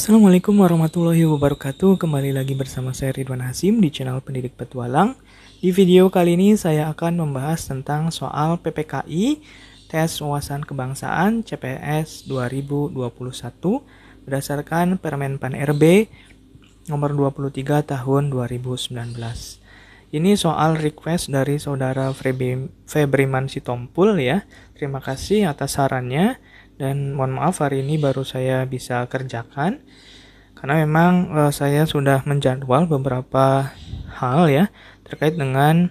Assalamualaikum warahmatullahi wabarakatuh. Kembali lagi bersama saya Ridwan Hasim di channel Pendidik Petualang. Di video kali ini saya akan membahas tentang soal PPKI Tes Wawasan Kebangsaan CPNS 2021 berdasarkan Permen Pan RB nomor 23 tahun 2019. Ini soal request dari saudara Febriman Sitompul ya. Terima kasih atas sarannya. Dan mohon maaf hari ini baru saya bisa kerjakan karena memang saya sudah menjadwal beberapa hal ya terkait dengan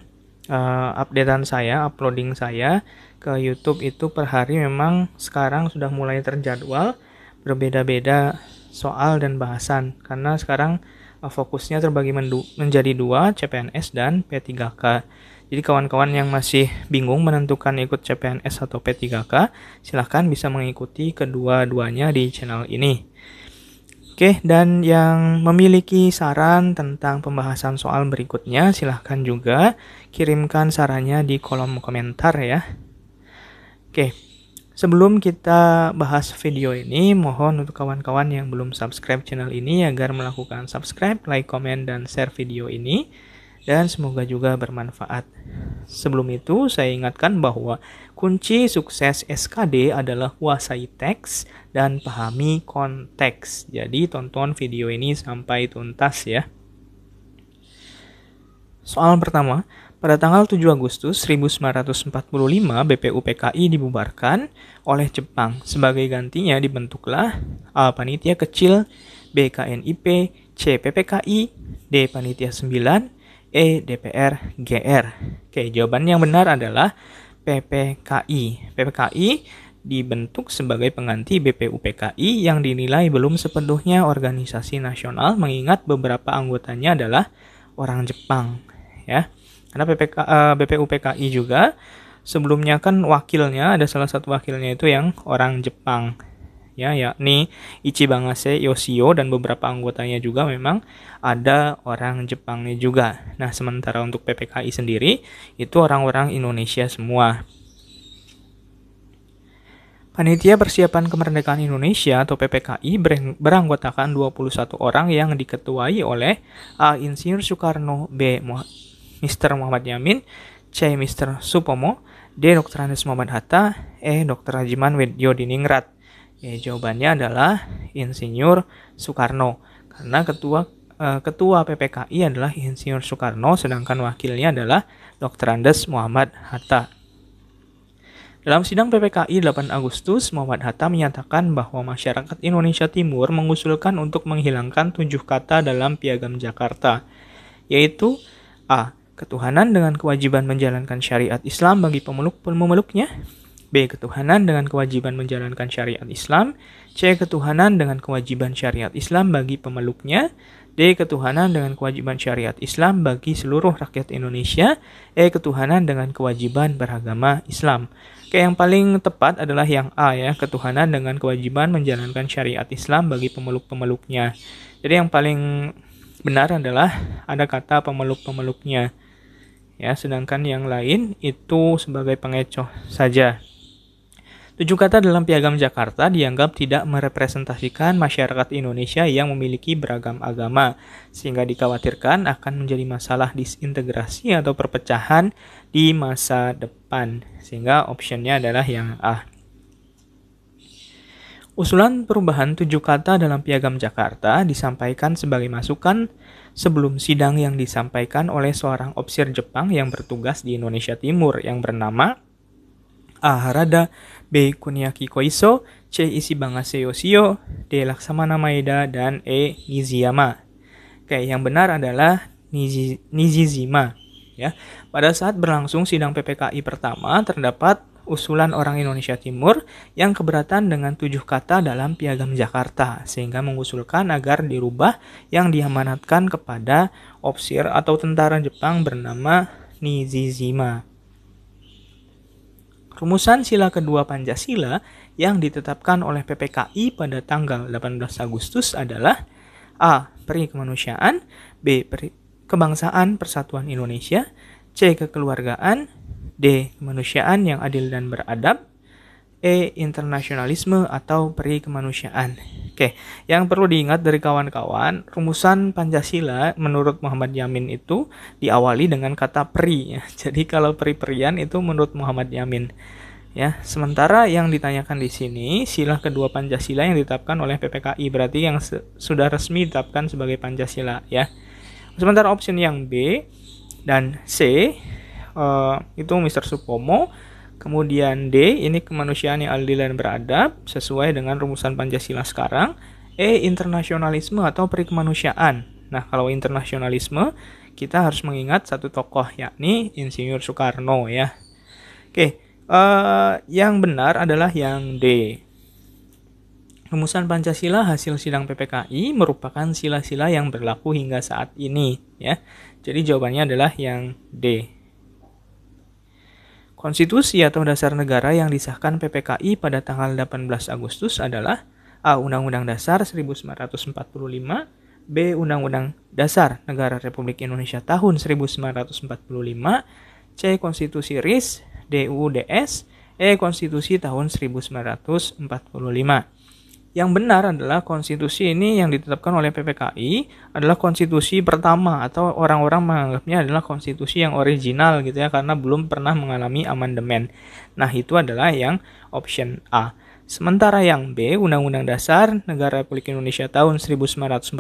updatean saya, uploading saya ke YouTube itu per hari memang sekarang sudah mulai terjadwal berbeda-beda soal dan bahasan karena sekarang fokusnya terbagi menjadi dua, CPNS dan P3K. Jadi kawan-kawan yang masih bingung menentukan ikut CPNS atau P3K, silahkan bisa mengikuti kedua-duanya di channel ini. Oke, dan yang memiliki saran tentang pembahasan soal berikutnya, silahkan juga kirimkan sarannya di kolom komentar ya. Oke, sebelum kita bahas video ini, mohon untuk kawan-kawan yang belum subscribe channel ini agar melakukan subscribe, like, komen, dan share video ini. Dan semoga juga bermanfaat. Sebelum itu, saya ingatkan bahwa kunci sukses SKD adalah kuasai teks dan pahami konteks. Jadi, tonton video ini sampai tuntas ya. Soal pertama, pada tanggal 7 Agustus 1945, BPUPKI dibubarkan oleh Jepang. Sebagai gantinya dibentuklah A. Panitia Kecil, B. KNIP, C. PPKI, D. Panitia 9, E. DPR GR. Oke, jawaban yang benar adalah PPKI. PPKI dibentuk sebagai pengganti BPUPKI yang dinilai belum sepenuhnya organisasi nasional mengingat beberapa anggotanya adalah orang Jepang ya. Karena BPUPKI juga sebelumnya kan wakilnya ada salah satu wakilnya itu yang orang Jepang ya, yakni Ichibangase Yoshio, dan beberapa anggotanya juga memang ada orang Jepangnya juga. Nah, sementara untuk PPKI sendiri itu orang-orang Indonesia semua. Panitia Persiapan Kemerdekaan Indonesia atau PPKI beranggotakan 21 orang yang diketuai oleh A. Insinyur Soekarno, B. Mr. Muhammad Yamin, C. Mr. Supomo, D. Dr. Andes Muhammad Hatta, E. Dr. Rajiman Weddiodiningrat. Jawabannya adalah Insinyur Soekarno karena ketua PPKI adalah Insinyur Soekarno sedangkan wakilnya adalah Dr. Andes Muhammad Hatta. Dalam sidang PPKI 8 Agustus, Muhammad Hatta menyatakan bahwa masyarakat Indonesia Timur mengusulkan untuk menghilangkan 7 kata dalam Piagam Jakarta, yaitu A. Ketuhanan dengan kewajiban menjalankan syariat Islam bagi pemeluknya, B. Ketuhanan dengan kewajiban menjalankan syariat Islam, C. Ketuhanan dengan kewajiban syariat Islam bagi pemeluknya, D. Ketuhanan dengan kewajiban syariat Islam bagi seluruh rakyat Indonesia, E. Ketuhanan dengan kewajiban beragama Islam. Oke, yang paling tepat adalah yang A ya, ketuhanan dengan kewajiban menjalankan syariat Islam bagi pemeluk-pemeluknya. Jadi yang paling benar adalah ada kata pemeluk-pemeluknya ya, sedangkan yang lain itu sebagai pengecoh saja. 7 kata dalam Piagam Jakarta dianggap tidak merepresentasikan masyarakat Indonesia yang memiliki beragam agama, sehingga dikhawatirkan akan menjadi masalah disintegrasi atau perpecahan di masa depan, sehingga optionnya adalah yang A. Usulan perubahan 7 kata dalam Piagam Jakarta disampaikan sebagai masukan sebelum sidang yang disampaikan oleh seorang opsir Jepang yang bertugas di Indonesia Timur yang bernama A. Harada, B. Kuniaki Koiso, C. Ichibangase Yoshio, D. Laksamana Maeda, dan E. Nijiyama. Oke, yang benar adalah Nijijima. Ya. Pada saat berlangsung sidang PPKI pertama, terdapat usulan orang Indonesia Timur yang keberatan dengan 7 kata dalam Piagam Jakarta, sehingga mengusulkan agar dirubah yang diamanatkan kepada opsir atau tentara Jepang bernama Nijijima. Rumusan sila kedua Pancasila yang ditetapkan oleh PPKI pada tanggal 18 Agustus adalah A. Peri kemanusiaan, B. Kebangsaan Persatuan Indonesia, C. Kekeluargaan, D. Kemanusiaan yang adil dan beradab, E. Internasionalisme atau peri kemanusiaan. Oke, yang perlu diingat dari kawan-kawan, rumusan Pancasila menurut Muhammad Yamin itu diawali dengan kata peri. Ya. Jadi kalau peri-perian itu menurut Muhammad Yamin. Ya, sementara yang ditanyakan di sini sila kedua Pancasila yang ditetapkan oleh PPKI, berarti yang sudah resmi ditetapkan sebagai Pancasila. Ya. Sementara option yang B dan C itu Mr. Supomo. Kemudian D, ini kemanusiaan yang adil dan beradab sesuai dengan rumusan Pancasila sekarang. E, internasionalisme atau peri kemanusiaan. Nah, kalau internasionalisme, kita harus mengingat satu tokoh, yakni Insinyur Soekarno ya. Oke, yang benar adalah yang D. Rumusan Pancasila hasil sidang PPKI merupakan sila-sila yang berlaku hingga saat ini ya. Jadi jawabannya adalah yang D. Konstitusi atau dasar negara yang disahkan PPKI pada tanggal 18 Agustus adalah A. Undang-Undang Dasar 1945, B. Undang-Undang Dasar Negara Republik Indonesia tahun 1945, C. Konstitusi RIS, D. UUD DS, E. Konstitusi tahun 1945. Yang benar adalah konstitusi ini yang ditetapkan oleh PPKI adalah konstitusi pertama atau orang-orang menganggapnya adalah konstitusi yang original gitu ya karena belum pernah mengalami amandemen. Nah, itu adalah yang option A. Sementara yang B, Undang-Undang Dasar Negara Republik Indonesia tahun 1945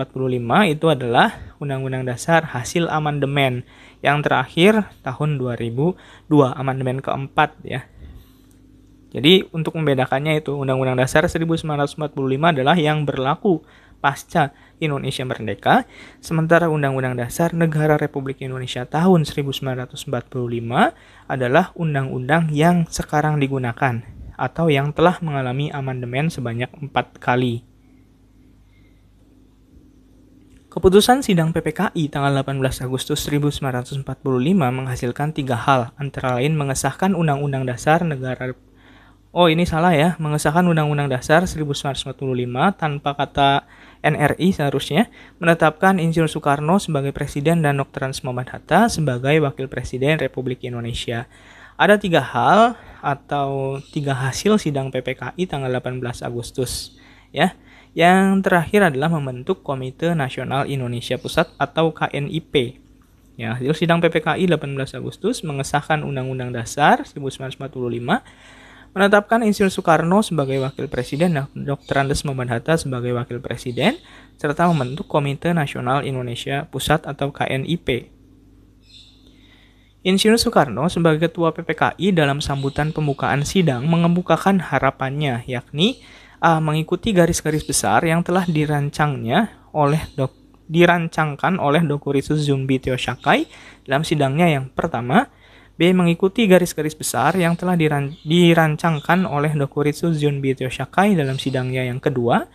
itu adalah Undang-Undang Dasar hasil amandemen yang terakhir tahun 2002, amandemen keempat ya. Jadi untuk membedakannya itu Undang-Undang Dasar 1945 adalah yang berlaku pasca Indonesia merdeka, sementara Undang-Undang Dasar Negara Republik Indonesia tahun 1945 adalah undang-undang yang sekarang digunakan atau yang telah mengalami amandemen sebanyak 4 kali. Keputusan sidang PPKI tanggal 18 Agustus 1945 menghasilkan 3 hal, antara lain mengesahkan Undang-Undang Dasar Negara mengesahkan Undang-Undang Dasar 1945 tanpa kata NRI seharusnya, menetapkan Insinyur Soekarno sebagai Presiden dan Dr. Andes Muhammad Hatta sebagai Wakil Presiden Republik Indonesia. Ada 3 hal atau 3 hasil sidang PPKI tanggal 18 Agustus. Ya. Yang terakhir adalah membentuk Komite Nasional Indonesia Pusat atau KNIP. Ya, hasil sidang PPKI 18 Agustus mengesahkan Undang-Undang Dasar 1945, menetapkan Insinyur Soekarno sebagai Wakil Presiden dan Dr. Andes Muhammad Hatta sebagai Wakil Presiden, serta membentuk Komite Nasional Indonesia Pusat atau KNIP. Insinyur Soekarno sebagai Ketua PPKI dalam sambutan pembukaan sidang mengemukakan harapannya, yakni A. Mengikuti garis-garis besar yang telah dirancangkan oleh Dr. Ritsus Zumbi Teo Sakai dalam sidangnya yang pertama. B. Mengikuti garis-garis besar yang telah dirancangkan oleh Dr. Ritsus Zumbi Teo Sakai dalam sidangnya yang kedua.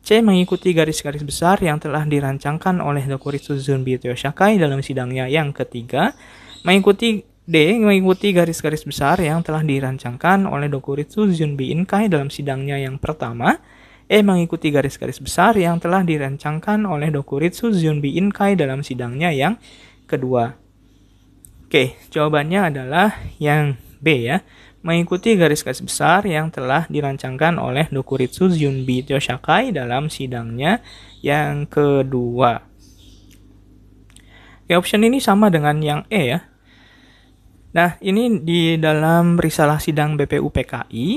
C. Mengikuti garis-garis besar yang telah dirancangkan oleh Dr. Ritsus Zumbi Teo Sakai dalam sidangnya yang ketiga. Mengikuti garis-garis besar yang telah dirancangkan oleh Dr. Ritsus Zumbi Inkai dalam sidangnya yang pertama. E. Mengikuti garis-garis besar yang telah dirancangkan oleh Dr. Ritsus Zumbi Inkai dalam sidangnya yang kedua. Oke, jawabannya adalah yang B ya. Mengikuti garis-garis besar yang telah dirancangkan oleh Dr. Ritsus Zumbi Teo Sakai dalam sidangnya yang kedua. Oke, option ini sama dengan yang E ya. Nah, ini di dalam risalah sidang BPUPKI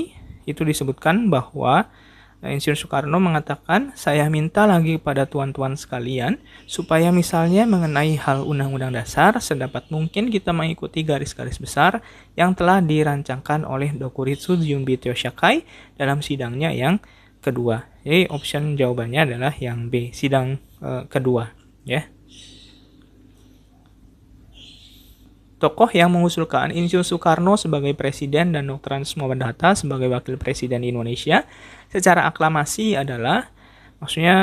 itu disebutkan bahwa Insinyur Soekarno mengatakan, saya minta lagi kepada tuan-tuan sekalian, supaya misalnya mengenai hal Undang-Undang Dasar, sedapat mungkin kita mengikuti garis-garis besar yang telah dirancangkan oleh Dr. Ritsus Zumbi Teo Sakai dalam sidangnya yang kedua. Jadi option jawabannya adalah yang B, sidang kedua. Ya. Tokoh yang mengusulkan Insinyur Soekarno sebagai Presiden dan Dr. Andes Muhammad Hatta sebagai Wakil Presiden Indonesia secara aklamasi adalah, maksudnya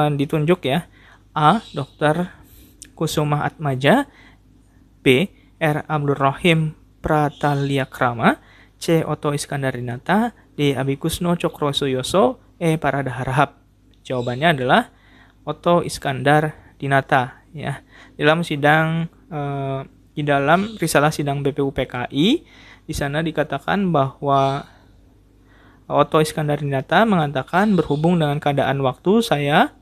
ditunjuk ya, A. Dr. Kusuma Atmaja, B. R. Abdul Rahim Pratalyakrama, C. Oto Iskandar-Dinata, D. Abikusno Cokrosuyoso, E. Parada Harahap. Jawabannya adalah Oto Iskandar-Dinata ya. Di dalam risalah sidang BPUPKI, di sana dikatakan bahwa Otto Iskandar-Dinata mengatakan berhubung dengan keadaan waktu, saya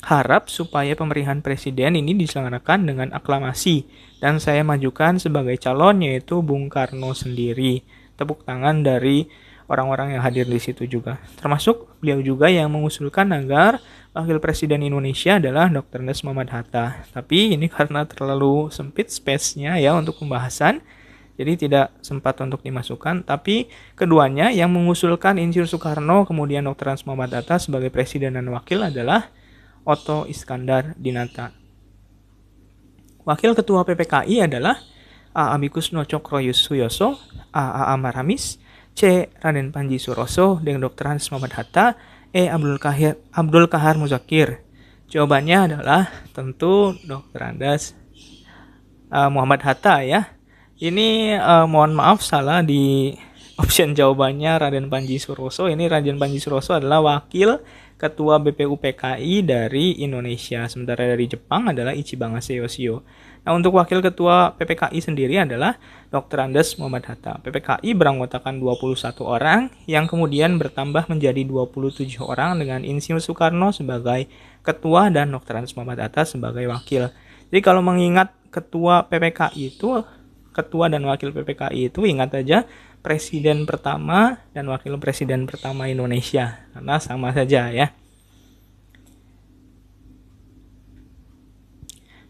harap supaya pemilihan presiden ini diselenggarakan dengan aklamasi dan saya majukan sebagai calon yaitu Bung Karno sendiri. Tepuk tangan dari orang-orang yang hadir di situ juga. Termasuk beliau juga yang mengusulkan agar wakil presiden Indonesia adalah Dr. Andes Muhammad Hatta. Tapi ini karena terlalu sempit space-nya ya untuk pembahasan, jadi tidak sempat untuk dimasukkan. Tapi keduanya yang mengusulkan Insinyur Soekarno kemudian Dr. Andes Muhammad Hatta sebagai presiden dan wakil adalah Otto Iskandar-Dinata. Wakil ketua PPKI adalah A. Amikus Cokroyus Suyoso, A. Amar Hamis, C. Raden Panji Suroso dengan Dr. Andes Muhammad Hatta, E. Abdul Kahar Muzakir. Jawabannya adalah tentu Dr. Andes Muhammad Hatta ya. Ini mohon maaf salah di option jawabannya Raden Panji Suroso. Ini Raden Panji Suroso adalah wakil ketua BPUPKI dari Indonesia. Sementara dari Jepang adalah Ichibanga Seyoshio. Nah, untuk wakil ketua PPKI sendiri adalah Dr. Andes Muhammad Hatta. PPKI beranggotakan 21 orang yang kemudian bertambah menjadi 27 orang dengan Insinyur Soekarno sebagai ketua dan Dr. Andes Muhammad Hatta sebagai wakil. Jadi kalau mengingat ketua PPKI itu, ketua dan wakil PPKI itu ingat aja presiden pertama dan wakil presiden pertama Indonesia, karena sama saja ya.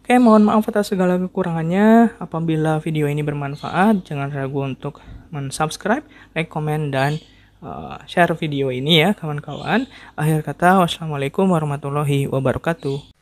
Oke, mohon maaf atas segala kekurangannya. Apabila video ini bermanfaat, jangan ragu untuk subscribe, like, komen, dan share video ini ya kawan-kawan. Akhir kata, wassalamualaikum warahmatullahi wabarakatuh.